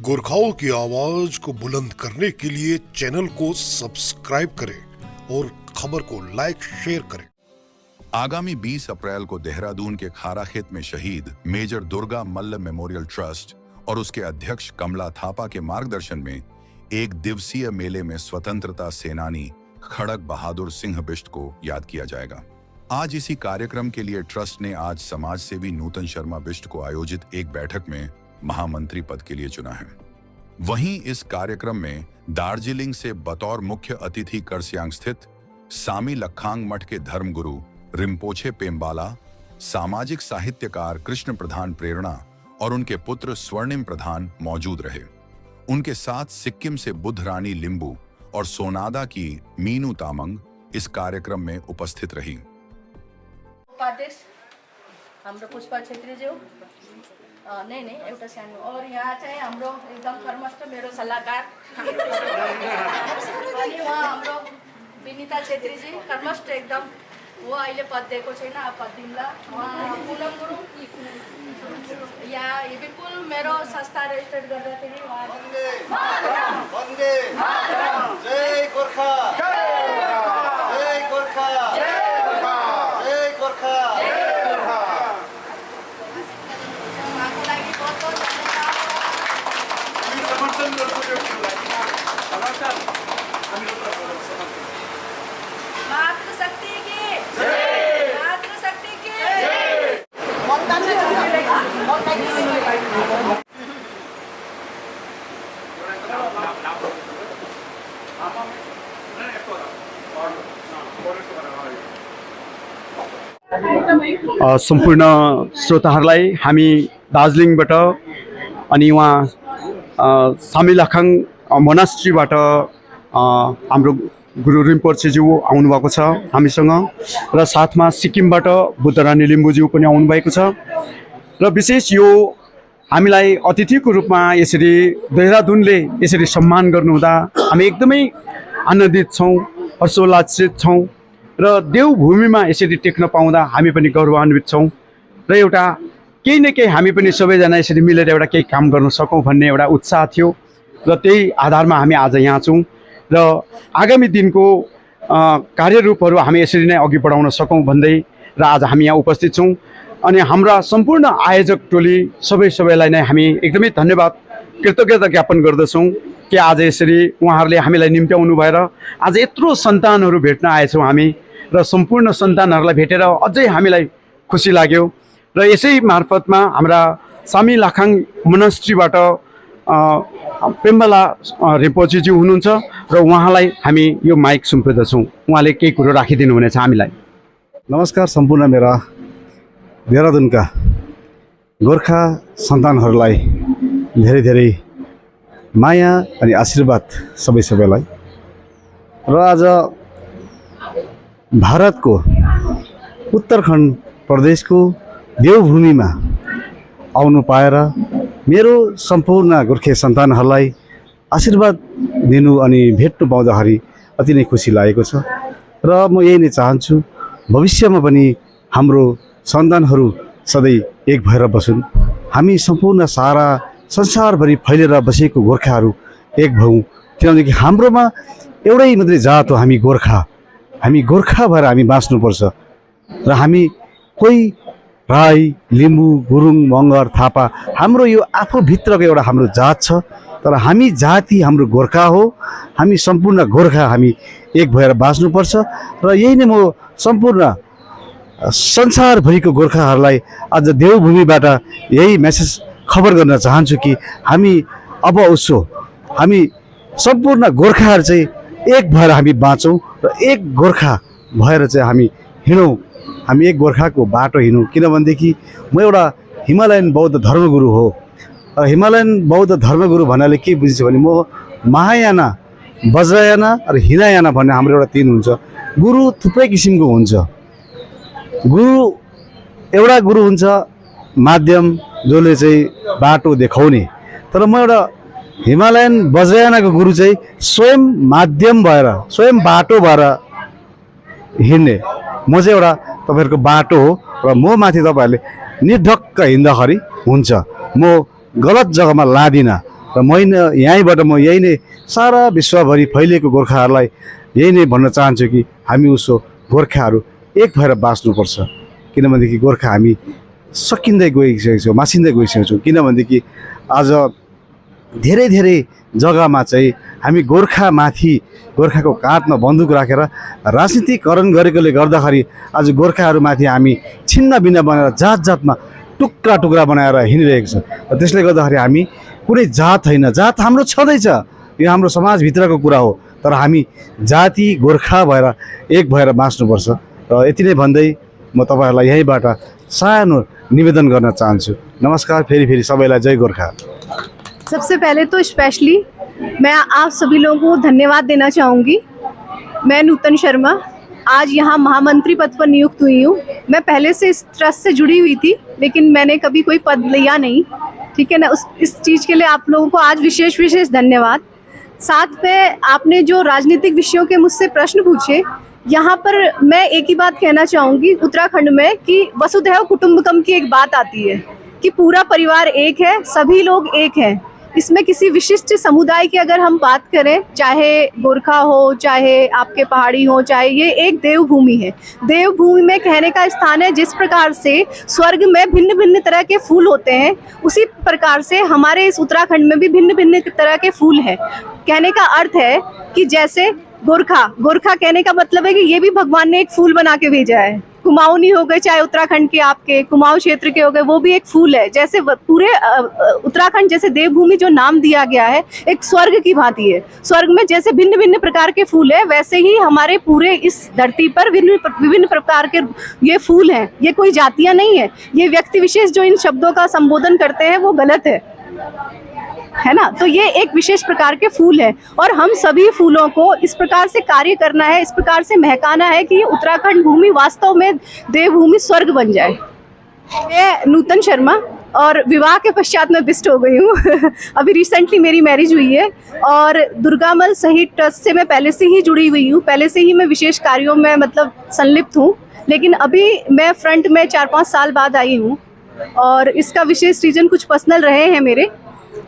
गोरखाओं की आवाज को बुलंद करने के लिए चैनल को सब्सक्राइब करें और खबर को लाइक शेयर करें। आगामी 20 अप्रैल को देहरादून के खाराखेत में शहीद मेजर दुर्गा मल्ल मेमोरियल ट्रस्ट और उसके अध्यक्ष कमला थापा के मार्गदर्शन में एक दिवसीय मेले में स्वतंत्रता सेनानी खड़क बहादुर सिंह बिष्ट को याद किया जाएगा। आज इसी कार्यक्रम के लिए ट्रस्ट ने आज समाज सेवी नूतन शर्मा बिष्ट को आयोजित एक बैठक में महामंत्री पद के लिए चुना है। वहीं इस कार्यक्रम में दार्जिलिंग से बतौर मुख्य अतिथि करसियांग स्थित सामी लखांग मठ के धर्मगुरु रिम्पोछे पेम्बाला, सामाजिक साहित्यकार कृष्ण प्रधान प्रेरणा और उनके पुत्र स्वर्णिम प्रधान मौजूद रहे। उनके साथ सिक्किम से बुद्ध रानी लिंबू और सोनादा की मीनू तामंग इस कार्यक्रम में उपस्थित रही। उपाध्यक्ष हाम्रो पुष्पा छेत्रीज्यू नहीं एउटा सानो और यहाँ चाहिँ हाम्रो एकदम कर्मस्थ मेरो सल्लाहकार अनि उहाँ हाम्रो विनिता छेत्रीजी कर्मस्थ एकदम वो अहिले पद दिएको छैन, अब पद दिउँला। उहाँ पुनम गुरुङ यहाँ विपुल मेरो संस्था रेजिस्टर्ड गर्दाखेरि जय गोर्खा जय गोर्खा जय गोर्खा उहाँको लागि बहुत बहुत मातृशक्ति की जय, मातृशक्ति की जय। सम्पूर्ण श्रोताहरूलाई हामी दार्जिलिङबाट अनि उहाँ सामी लखाङ मोनास्ट्रीबाट हाम्रो गुरु रिम्पोछेज्यू आउनुभएको छ हामीसँग र साथमा सिक्किमबाट बुद्ध रानी लिम्बूज्यू पनि आउनुभएको छ र विशेष यो हामीलाई अतिथिको रूपमा यसरी देहरादूनले यसरी सम्मान गर्नुहुँदा हामी एकदमै आनन्दित छौँ, हर्षोल्लासित छौँ र देवभूमिमा यसरी टेक्न पाउँदा हामी पनि गौरवान्वित छौँ र एउटा केही न केही हामी पनि सबैजना यसरी मिलेर एउटा केही काम गर्न सकौँ भन्ने एउटा उत्साह थियो र त्यही आधारमा हामी आज यहाँ छौँ र आगामी दिनको कार्यरूपहरू हामी यसरी नै अघि बढाउन सकौँ भन्दै र आज हामी यहाँ उपस्थित छौँ। अनि हाम्रा सम्पूर्ण आयोजक टोली सबैलाई नै हामी एकदमै धन्यवाद कृतज्ञता ज्ञापन गर्दछौँ कि आज यसरी उहाँहरूले हामीलाई निम्त्याउनु भएर आज यत्रो सन्तानहरू भेट्न आएछौँ हामी र सम्पूर्ण सन्तानहरूलाई भेटेर अझै हामीलाई खुसी लाग्यो र यसै मार्फतमा हाम्रा सामी लखाङ मोनास्ट्रीबाट पेम्बाला रिम्पोछेज्यू हुनुहुन्छ र उहाँलाई हामी यो माइक सुम्पिँदछौँ। उहाँले केही कुरो राखिदिनु हुनेछ हामीलाई। नमस्कार सम्पूर्ण मेरा देहरादूनका गोर्खा सन्तानहरूलाई धेरै धेरै माया अनि आशीर्वाद सबैलाई र आज भारतको उत्तराखण्ड प्रदेशको देवभूमिमा आउनु पाएर मेरो सम्पूर्ण गोर्खे सन्तानहरूलाई आशीर्वाद दिनु अनि भेट्नु पाउँदाखेरि अति नै खुसी लागेको छ र म यही नै चाहन्छु भविष्यमा पनि हाम्रो सन्तानहरू सधैँ एक भएर बसुन्। हामी सम्पूर्ण सारा संसारभरि फैलेर बसेको गोर्खाहरू एक भयौँ किनभने हाम्रोमा एउटै मात्रै जात हो, हामी गोर्खा भएर हामी बाँच्नुपर्छ र हामी कोही राई लिम्बू गुरुङ मगर थापा हाम्रो यो आफूभित्रको एउटा हाम्रो जात छ तर हामी जाति हाम्रो गोर्खा हो। हामी सम्पूर्ण गोर्खा हामी एक भएर बाँच्नुपर्छ र यही नै म सम्पूर्ण संसारभरिको गोर्खाहरूलाई आज देवभूमिबाट यही मेसेज खबर गर्न चाहन्छु कि हामी अब उसो हामी सम्पूर्ण गोर्खाहरू चाहिँ एक भएर हामी बाँचौँ र एक गोर्खा भएर चाहिँ हामी हिँडौँ, हामी एक गोर्खाको बाटो हिँडौँ। किनभनेदेखि म एउटा हिमालयन बौद्ध धर्मगुरु हो र हिमालयन बौद्ध धर्मगुरु भन्नाले के बुझिन्छ भने म महायाना वज्रयाना र हिनायाना भन्ने हाम्रो एउटा तीन हुन्छ। गुरु थुप्रै किसिमको हुन्छ। गुरु एउटा गुरु हुन्छ माध्यम जसले चाहिँ बाटो देखाउने, तर म एउटा हिमालयन वज्रयानाको गुरु चाहिँ स्वयं माध्यम भएर स्वयं बाटो भएर हिँड्ने। म चाहिँ एउटा तपाईँहरूको बाटो हो र म माथि तपाईँहरूले निर्धक्क हिँड्दाखेरि हुन्छ, म गलत जग्गामा लादिनँ र यहीँबाट म यही नै सारा विश्वभरि फैलिएको गोर्खाहरूलाई यही नै भन्न चाहन्छु कि हामी उसो गोर्खाहरू एक भएर बाँच्नुपर्छ। किनभनेदेखि गोर्खा हामी सकिँदै गइसकेको छौँ, मासिँदै गइसकेको छौँ। किनभनेदेखि आज धेरै धेरै जग्गामा चाहिँ हामी गोर्खामाथि, गोर्खाको काँधमा बन्दुक राखेर राजनीतिकरण गरेकोले गर्दाखेरि आज गोर्खाहरूमाथि हामी छिन्न भिन्न बनाएर जात जातमा टुक्रा टुक्रा बनाएर हिँडिरहेको छ। र त्यसले गर्दाखेरि हामी कुनै जात होइन, जात हाम्रो छँदैछ, यो हाम्रो समाजभित्रको कुरा हो, तर हामी जाति गोर्खा भएर एक भएर बाँच्नुपर्छ। र यति नै भन्दै म तपाईँहरूलाई यहीँबाट सानो निवेदन गर्न चाहन्छु। नमस्कार, फेरि फेरि सबैलाई जय गोर्खा। सबसे पहले तो स्पेशली मैं आप सभी लोगों को धन्यवाद देना चाहूँगी। मैं नूतन शर्मा आज यहाँ महामंत्री पद पर नियुक्त हुई हूँ। मैं पहले से इस ट्रस्ट से जुड़ी हुई थी, लेकिन मैंने कभी कोई पद लिया नहीं, ठीक है ना। इस चीज़ के लिए आप लोगों को आज विशेष धन्यवाद। साथ में आपने जो राजनीतिक विषयों के मुझसे प्रश्न पूछे, यहाँ पर मैं एक ही बात कहना चाहूँगी उत्तराखंड में कि वसुधैव कुटुंबकम की एक बात आती है कि पूरा परिवार एक है, सभी लोग एक हैं। इसमें किसी विशिष्ट समुदाय की अगर हम बात करें, चाहे गोरखा हो, चाहे आपके पहाड़ी हो, चाहे ये एक देवभूमि है। देवभूमि में कहने का स्थान है। जिस प्रकार से स्वर्ग में भिन्न भिन्न तरह के फूल होते हैं, उसी प्रकार से हमारे इस उत्तराखंड में भी भिन्न भिन्न तरह के फूल हैं। कहने का अर्थ है कि जैसे गोरखा कहने का मतलब है कि ये भी भगवान ने एक फूल बना के भेजा है। कुमाऊनी हो गए, चाहे उत्तराखंड के आपके कुमाऊं क्षेत्र के हो गए, वो भी एक फूल है। जैसे पूरे उत्तराखंड जैसे देवभूमि जो नाम दिया गया है, एक स्वर्ग की भांति है। स्वर्ग में जैसे भिन्न भिन्न प्रकार के फूल है, वैसे ही हमारे पूरे इस धरती पर विभिन्न प्रकार के ये फूल हैं। ये कोई जातियाँ नहीं है। ये व्यक्ति विशेष जो इन शब्दों का संबोधन करते हैं वो गलत है ना। तो ये एक विशेष प्रकार के फूल है और हम सभी फूलों को इस प्रकार से कार्य करना है, इस प्रकार से महकाना है कि उत्तराखंड भूमि वास्तव में देवभूमि स्वर्ग बन जाए। मैं नूतन शर्मा और विवाह के पश्चात मैं बिस्ट हो गई हूँ। अभी रिसेंटली मेरी मैरिज हुई है और दुर्गामल शहीद ट्रस्ट से मैं पहले से ही जुड़ी हुई हूँ। पहले से ही मैं विशेष कार्यों में मतलब संलिप्त हूँ, लेकिन अभी मैं फ्रंट में 4-5 साल बाद आई हूँ और इसका विशेष रीज़न कुछ पर्सनल रहे हैं मेरे,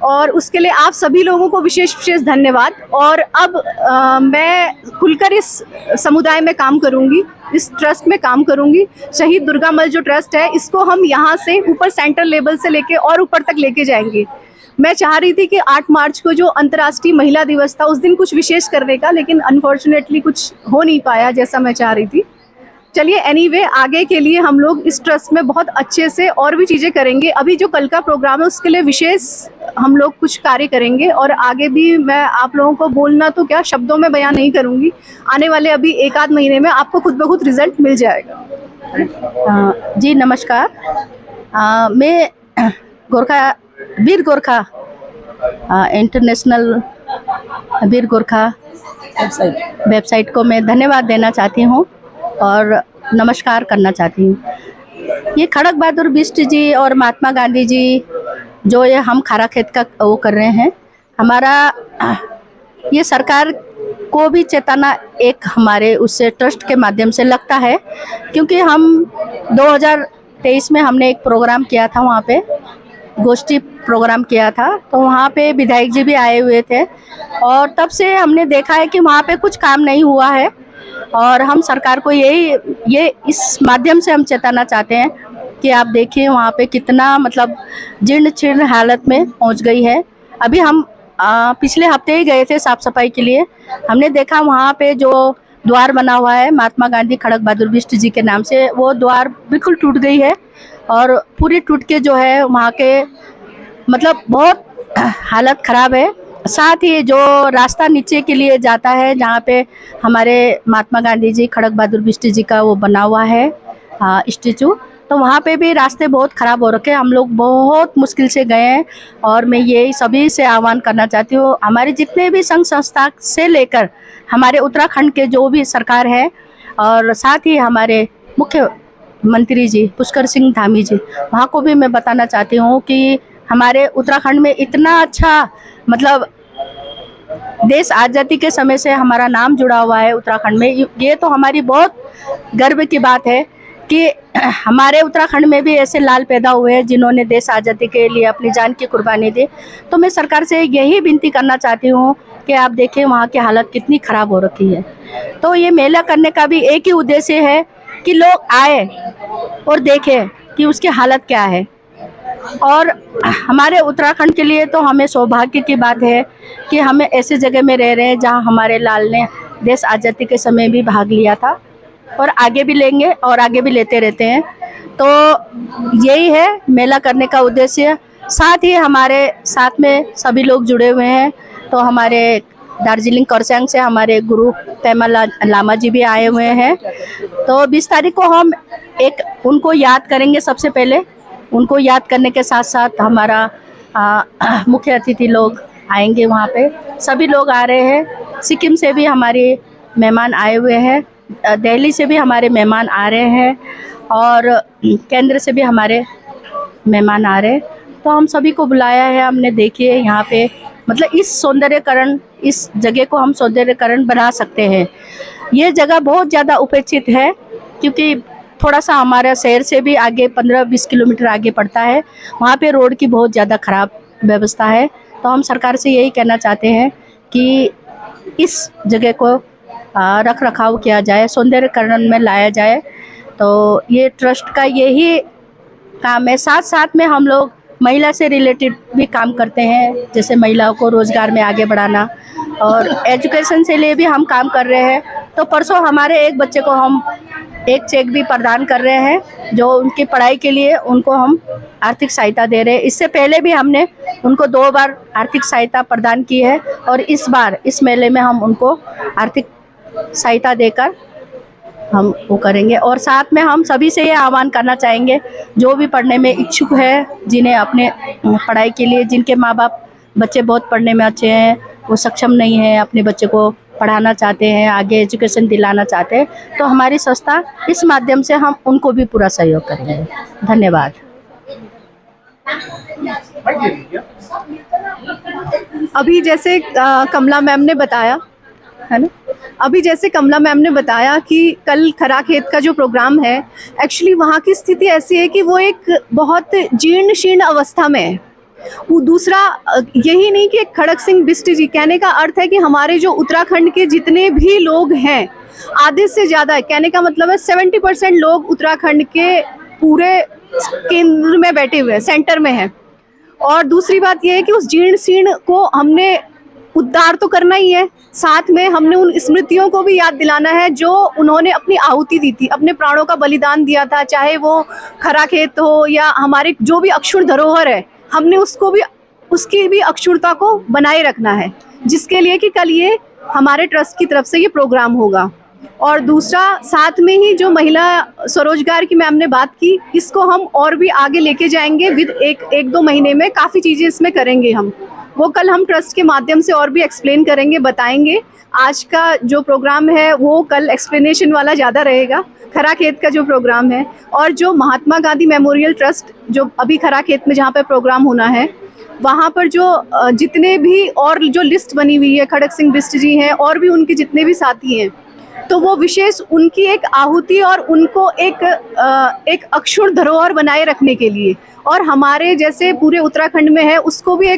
और उसके लिए आप सभी लोगों को विशेष धन्यवाद। और अब मैं खुलकर इस समुदाय में काम करूंगी, इस ट्रस्ट में काम करूंगी। शहीद दुर्गामल जो ट्रस्ट है, इसको हम यहाँ से ऊपर सेंट्रल लेवल से लेके और ऊपर तक लेके जाएंगे। मैं चाह रही थी कि 8 मार्च को जो अंतर्राष्ट्रीय महिला दिवस था, उस दिन कुछ विशेष करने का, लेकिन अनफॉर्चुनेटली कुछ हो नहीं पाया जैसा मैं चाह रही थी। चलिए एनीवे, आगे के लिए हम लोग इस ट्रस्ट में बहुत अच्छे से और भी चीज़ें करेंगे। अभी जो कल का प्रोग्राम है उसके लिए विशेष हम लोग कुछ कार्य करेंगे और आगे भी मैं आप लोगों को बोलना तो क्या, शब्दों में बयान नहीं करूँगी। आने वाले अभी 1-8 महीने में आपको खुद ब खुद रिजल्ट मिल जाएगा। जी नमस्कार। मैं वीर गोरखा इंटरनेशनल वीर गोरखा वेबसाइट को मैं धन्यवाद देना चाहती हूँ और नमस्कार करना चाहती हूँ। ये खड़क बहादुर बिष्ट जी और महात्मा गांधी जी जो ये हम खारा खेत का वो कर रहे हैं, हमारा ये सरकार को भी चेताना एक हमारे उससे ट्रस्ट के माध्यम से लगता है, क्योंकि हम 2023 में हमने एक प्रोग्राम किया था, वहाँ पे गोष्ठी प्रोग्राम किया था, तो वहाँ पे विधायक जी भी आए हुए थे और तब से हमने देखा है कि वहाँ पे कुछ काम नहीं हुआ है। और हम सरकार को ये इस माध्यम से हम चेताना चाहते हैं कि आप देखिए वहाँ पे कितना मतलब जीर्ण शीर्ण हालत में पहुँच गई है। अभी हम पिछले हफ्ते ही गए थे साफ़ सफाई के लिए, हमने देखा वहाँ पे जो द्वार बना हुआ है महात्मा गांधी खड़क बहादुर बिष्ट जी के नाम से, वो द्वार बिल्कुल टूट गई है और पूरी टूट के जो है वहाँ के मतलब बहुत हालत ख़राब है। साथ ही जो रास्ता नीचे के लिए जाता है, जहाँ पे हमारे महात्मा गांधी जी खड़क बहादुर बिष्ट जी का वो बना हुआ है स्टेचू, तो वहाँ पे भी रास्ते बहुत ख़राब हो रखे हैं। हम लोग बहुत मुश्किल से गए हैं और मैं ये सभी से आह्वान करना चाहती हूँ, हमारे जितने भी संघ संस्था से लेकर हमारे उत्तराखंड के जो भी सरकार है और साथ ही हमारे मुख्यमंत्री जी पुष्कर सिंह धामी जी, वहाँ को भी मैं बताना चाहती हूँ कि हमारे उत्तराखंड में इतना अच्छा मतलब देश आज़ादी के समय से हमारा नाम जुड़ा हुआ है उत्तराखंड में। ये तो हमारी बहुत गर्व की बात है कि हमारे उत्तराखंड में भी ऐसे लाल पैदा हुए हैं जिन्होंने देश आज़ादी के लिए अपनी जान की कुर्बानी दी। तो मैं सरकार से यही विनती करना चाहती हूँ कि आप देखें वहाँ की हालत कितनी ख़राब हो रखी है। तो ये मेला करने का भी एक ही उद्देश्य है कि लोग आए और देखें कि उसकी हालत क्या है। और हमारे उत्तराखंड के लिए तो हमें सौभाग्य की बात है कि हमें ऐसे जगह में रह रहे हैं जहाँ हमारे लाल ने देश आज़ादी के समय भी भाग लिया था और आगे भी लेंगे और आगे भी लेते रहते हैं। तो यही है मेला करने का उद्देश्य। साथ ही हमारे साथ में सभी लोग जुड़े हुए हैं। तो हमारे दार्जिलिंग करसंग से हमारे गुरु पेमा लामा जी भी आए हुए हैं। तो 20 तारीख को हम उनको याद करेंगे। सबसे पहले उनको याद करने के साथ साथ हमारा मुख्य अतिथि लोग आएंगे वहाँ पे। सभी लोग आ रहे हैं। सिक्किम से भी हमारे मेहमान आए हुए हैं, दिल्ली से भी हमारे मेहमान आ रहे हैं और केंद्र से भी हमारे मेहमान आ रहे हैं। तो हम सभी को बुलाया है हमने। देखिए यहाँ पे मतलब इस सौंदर्यकरण, इस जगह को हम सौंदर्यकरण बना सकते हैं। ये जगह बहुत ज़्यादा उपेक्षित है क्योंकि थोड़ा सा हमारा शहर से भी आगे 15-20 किलोमीटर आगे पड़ता है। वहाँ पे रोड की बहुत ज़्यादा ख़राब व्यवस्था है। तो हम सरकार से यही कहना चाहते हैं कि इस जगह को रख रखाव किया जाए, सौंदर्यकरण में लाया जाए। तो ये ट्रस्ट का यही काम है। साथ साथ में हम लोग महिला से रिलेटेड भी काम करते हैं, जैसे महिलाओं को रोज़गार में आगे बढ़ाना और एजुकेशन से लिए भी हम काम कर रहे हैं। तो परसों हमारे एक बच्चे को हम एक चेक भी प्रदान कर रहे हैं जो उनकी पढ़ाई के लिए उनको हम आर्थिक सहायता दे रहे हैं। इससे पहले भी हमने उनको 2 बार आर्थिक सहायता प्रदान की है और इस बार इस मेले में हम उनको आर्थिक सहायता देकर हम वो करेंगे। और साथ में हम सभी से ये आह्वान करना चाहेंगे जो भी पढ़ने में इच्छुक है, जिन्हें अपने पढ़ाई के लिए, जिनके माँ बाप बच्चे बहुत पढ़ने में अच्छे हैं, वो सक्षम नहीं है, अपने बच्चे को पढ़ाना चाहते हैं, आगे एजुकेशन दिलाना चाहते हैं, तो हमारी संस्था इस माध्यम से हम उनको भी पूरा सहयोग करेंगे। धन्यवाद। अभी जैसे कमला मैम ने बताया है ना, अभी जैसे कमला मैम ने बताया कि कल खरा खेत का जो प्रोग्राम है, एक्चुअली वहाँ की स्थिति ऐसी है कि वो एक बहुत जीर्ण शीर्ण अवस्था में है। वो दूसरा यही नहीं कि खड़क सिंह बिष्ट जी, कहने का अर्थ है कि हमारे जो उत्तराखंड के जितने भी लोग हैं, आधे से ज़्यादा, कहने का मतलब है 70% लोग उत्तराखंड के पूरे केंद्र में बैठे हुए हैं, सेंटर में हैं। और दूसरी बात यह है कि उस जीर्ण शीर्ण को हमने उद्धार तो करना ही है, साथ में हमने उन स्मृतियों को भी याद दिलाना है जो उन्होंने अपनी आहुति दी थी, अपने प्राणों का बलिदान दिया था, चाहे वो खरा खेत हो या हमारे जो भी अक्षुण धरोहर है, हमने उसको भी, उसकी भी अक्षुणता को बनाए रखना है, जिसके लिए कि कल ये हमारे ट्रस्ट की तरफ से ये प्रोग्राम होगा। और दूसरा, साथ में ही जो महिला स्वरोजगार की मैम ने बात की, इसको हम और भी आगे लेके जाएंगे। विद एक 2 महीने में काफ़ी चीज़ें इसमें करेंगे हम, वो कल हम ट्रस्ट के माध्यम से और भी एक्सप्लेन करेंगे, बताएंगे। आज का जो प्रोग्राम है वो कल एक्सप्लेनेशन वाला ज़्यादा रहेगा, खरा खेत का जो प्रोग्राम है। और जो महात्मा गांधी मेमोरियल ट्रस्ट जो अभी खरा खेत में जहाँ पे प्रोग्राम होना है, वहाँ पर जो जितने भी और जो लिस्ट बनी हुई है, खड़क सिंह बिष्ट जी हैं और भी उनके जितने भी साथी हैं, तो वो विशेष उनकी एक आहुति और उनको एक अक्षुण धरोहर बनाए रखने के लिए, और हमारे जैसे पूरे उत्तराखंड में है उसको भी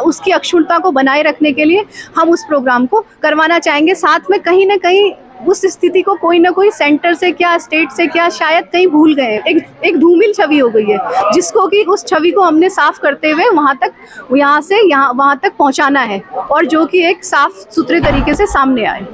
उसकी अक्षुणता को बनाए रखने के लिए हम उस प्रोग्राम को करवाना चाहेंगे। साथ में कहीं ना कहीं उस स्थिति को कोई ना कोई सेंटर से क्या, स्टेट से क्या, शायद कहीं भूल गए हैं, एक धूमिल छवि हो गई है, जिसको कि उस छवि को हमने साफ करते हुए वहाँ से वहाँ तक पहुँचाना है, और जो कि एक साफ सुथरे तरीके से सामने आए।